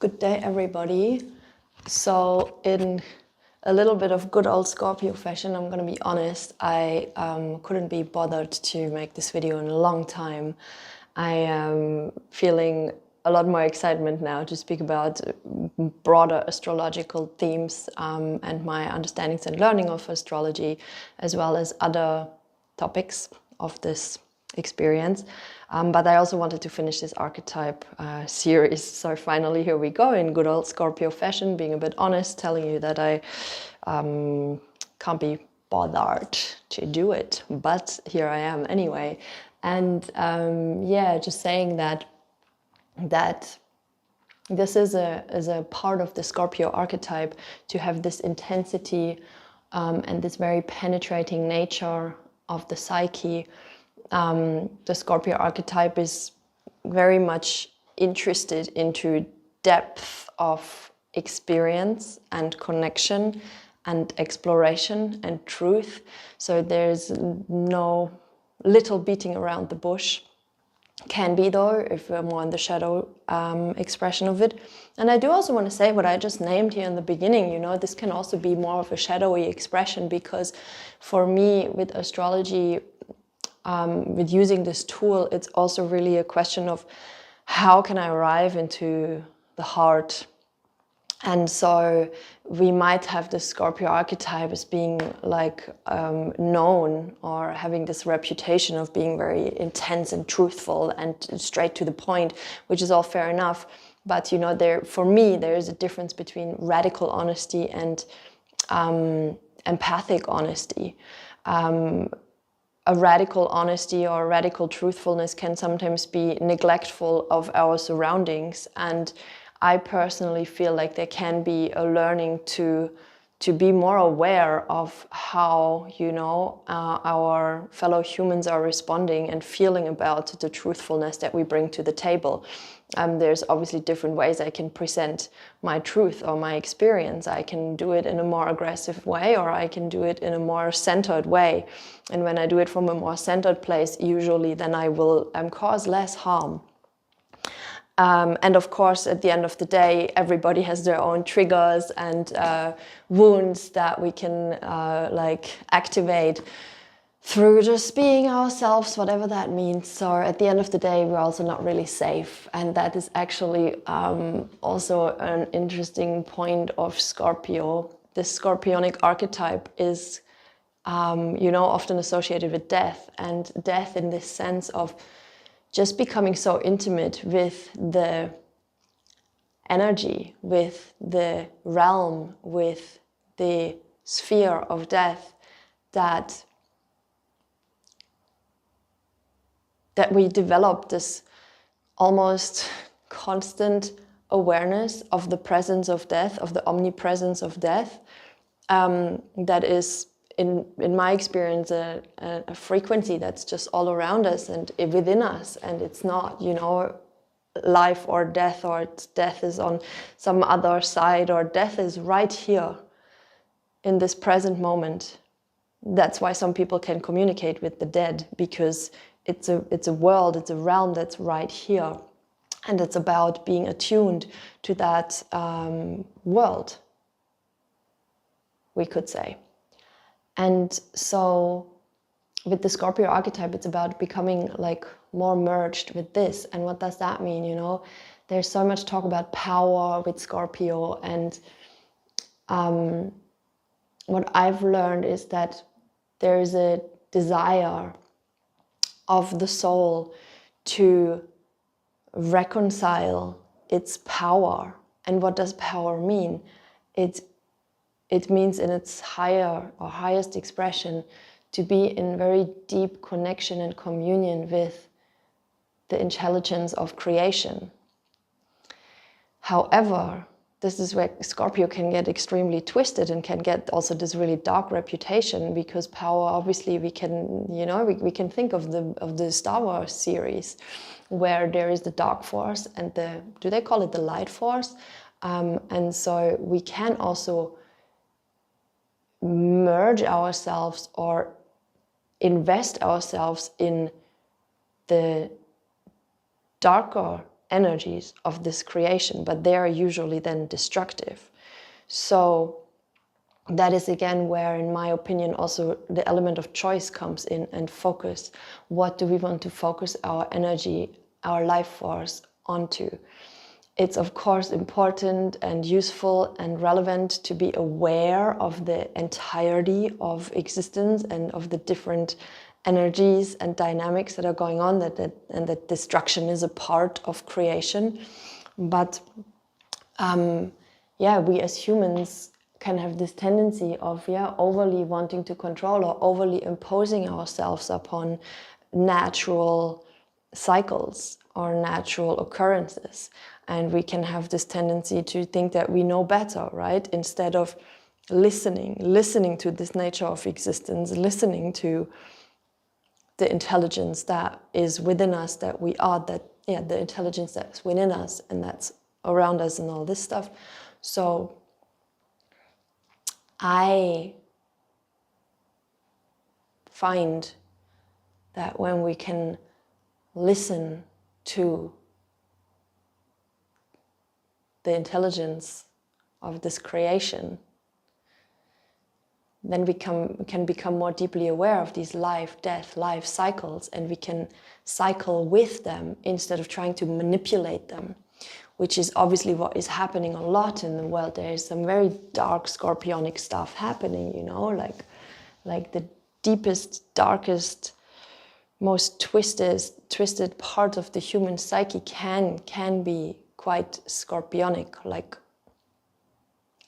Good day, everybody. So in a little bit of good old Scorpio fashion, I'm gonna be honest, I couldn't be bothered to make this video in a long time. I am feeling a lot more excitement now to speak about broader astrological themes and my understandings and learning of astrology, as well as other topics of this experience. But I also wanted to finish this archetype series. So finally, here we go in good old Scorpio fashion, being a bit honest, telling you that I can't be bothered to do it, but here I am anyway. And yeah, just saying that this is a part of the Scorpio archetype, to have this intensity and this very penetrating nature of the psyche. The Scorpio archetype is very much interested into depth of experience and connection and exploration and truth. So there's no little beating around the bush. Can be though, if we're more on the shadow expression of it. And I do also want to say what I just named here in the beginning, you know, this can also be more of a shadowy expression, because for me with astrology, with using this tool, it's also really a question of how can I arrive into the heart. And so we might have the Scorpio archetype as being like known, or having this reputation of being very intense and truthful and straight to the point, which is all fair enough. But you know, for me, there is a difference between radical honesty and empathic honesty. A radical honesty or radical truthfulness can sometimes be neglectful of our surroundings, and I personally feel like there can be a learning to be more aware of how, you know, our fellow humans are responding and feeling about the truthfulness that we bring to the table. There's obviously different ways I can present my truth or my experience. I can do it in a more aggressive way, or I can do it in a more centered way. And when I do it from a more centered place, usually then I will cause less harm. And of course, at the end of the day, everybody has their own triggers and wounds that we can like activate through just being ourselves, whatever that means. So at the end of the day, we're also not really safe. And that is actually also an interesting point of Scorpio. This Scorpionic archetype is, you know, often associated with death, and death in this sense of just becoming so intimate with the energy, with the realm, with the sphere of death, that we develop this almost constant awareness of the presence of death, of the omnipresence of death, that is, in my experience, a frequency that's just all around us and within us. And it's not, you know, life or death, or death is on some other side, or death is right here in this present moment. That's why some people can communicate with the dead, because it's a world, it's a realm that's right here. And it's about being attuned to that world, we could say. And so with the Scorpio archetype, it's about becoming like more merged with this. And what does that mean? You know, there's so much talk about power with Scorpio. And what I've learned is that there is a desire of the soul to reconcile its power. And what does power mean? It means, in its higher or highest expression, to be in very deep connection and communion with the intelligence of creation. However, this is where Scorpio can get extremely twisted and can get also this really dark reputation, because power, obviously, we can, you know, we can think of the Star Wars series, where there is the dark force and do they call it the light force? And so we can also merge ourselves or invest ourselves in the darker energies of this creation, but they are usually then destructive. So that is again where, in my opinion, also the element of choice comes in, and focus. What do we want to focus our energy, our life force onto? It's of course important and useful and relevant to be aware of the entirety of existence and of the different energies and dynamics that are going on, and that destruction is a part of creation. But we as humans can have this tendency of overly wanting to control or overly imposing ourselves upon natural cycles or natural occurrences. And we can have this tendency to think that we know better, right? Instead of listening to this nature of existence, listening to the intelligence that is within us, that we are, the intelligence that's within us and that's around us and all this stuff. So I find that when we can listen to the intelligence of this creation, then we can become more deeply aware of these life, death, life cycles, and we can cycle with them instead of trying to manipulate them, which is obviously what is happening a lot in the world. There is some very dark scorpionic stuff happening, like the deepest, darkest, most twisted part of the human psyche can be quite scorpionic. Like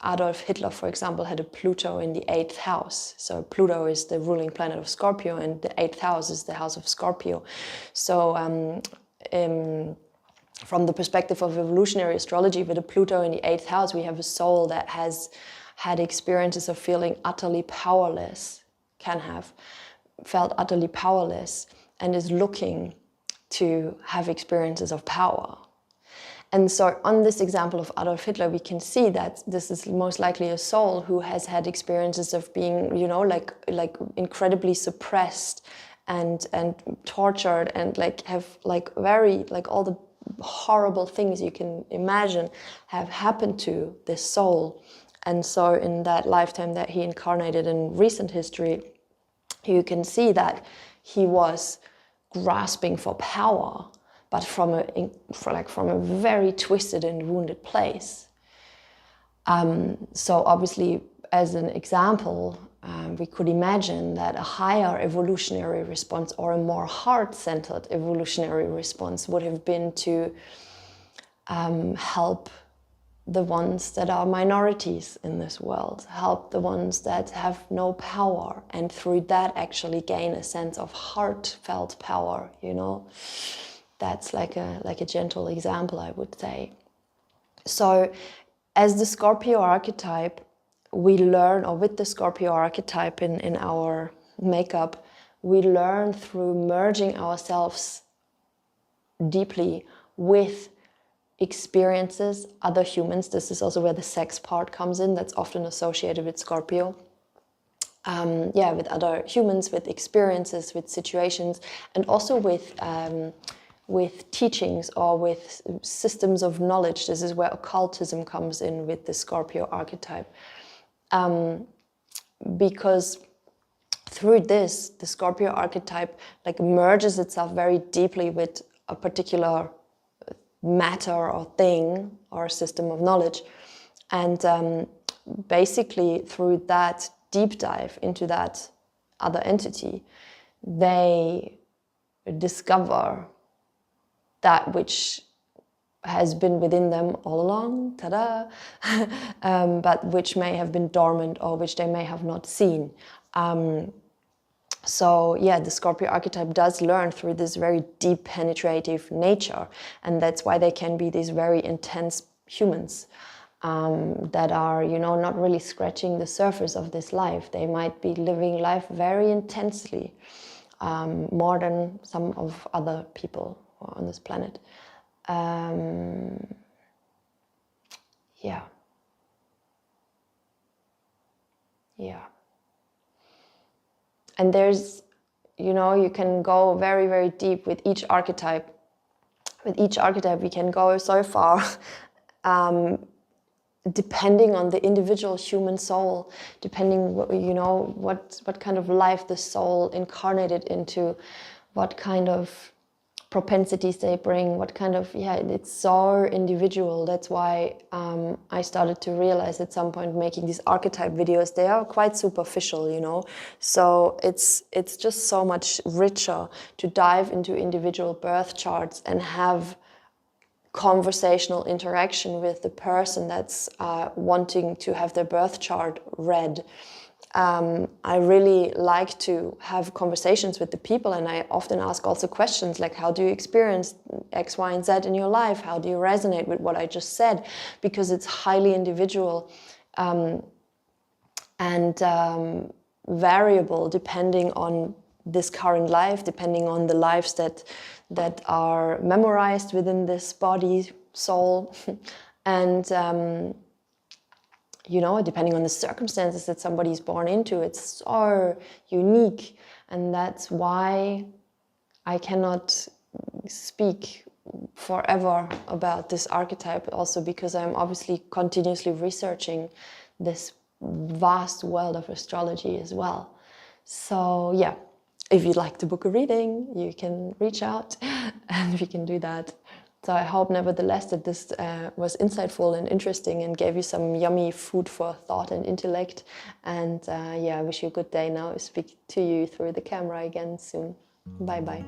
Adolf Hitler, for example, had a Pluto in the 8th house. So Pluto is the ruling planet of Scorpio, and the 8th house is the house of Scorpio. So from the perspective of evolutionary astrology, with a Pluto in the 8th house, we have a soul that has had experiences of feeling utterly powerless, can have felt utterly powerless, and is looking to have experiences of power. And so on this example of Adolf Hitler, we can see that this is most likely a soul who has had experiences of being, like incredibly suppressed and tortured, and have very all the horrible things you can imagine have happened to this soul. And so in that lifetime that he incarnated in recent history, you can see that he was grasping for power, but from a very twisted and wounded place. So obviously, as an example, we could imagine that a higher evolutionary response, or a more heart-centered evolutionary response, would have been to help the ones that are minorities in this world, help the ones that have no power, and through that actually gain a sense of heartfelt power, That's like a gentle example, I would say. So as the Scorpio archetype, we learn, or with the Scorpio archetype in our makeup, we learn through merging ourselves deeply with experiences, other humans. This is also where the sex part comes in. That's often associated with Scorpio. With other humans, with experiences, with situations, and also with teachings or with systems of knowledge. This is where occultism comes in with the Scorpio archetype. Because through this, the Scorpio archetype merges itself very deeply with a particular matter or thing or system of knowledge. And basically through that deep dive into that other entity, they discover that which has been within them all along, but which may have been dormant or which they may have not seen. So the Scorpio archetype does learn through this very deep penetrative nature, and that's why they can be these very intense humans that are, not really scratching the surface of this life. They might be living life very intensely, more than some of other people on this planet. And there's, you can go very, very deep with each archetype, with each archetype we can go so far, depending on the individual human soul, depending, you know, what kind of life the soul incarnated into, what kind of propensities they bring, what kind of, yeah, it's so individual. That's why I started to realize at some point, making these archetype videos, they are quite superficial, you know, so it's just so much richer to dive into individual birth charts and have conversational interaction with the person that's wanting to have their birth chart read. I really like to have conversations with the people, and I often ask also questions like, how do you experience X, Y, and Z in your life? How do you resonate with what I just said? Because it's highly individual and variable depending on this current life, depending on the lives that are memorized within this body, soul, and you know, depending on the circumstances that somebody's born into. It's so unique, and that's why I cannot speak forever about this archetype, also because I'm obviously continuously researching this vast world of astrology as well. So yeah, if you'd like to book a reading, you can reach out and we can do that. So I hope nevertheless that this was insightful and interesting and gave you some yummy food for thought and intellect. And yeah, I wish you a good day now. I'll speak to you through the camera again soon. Bye bye.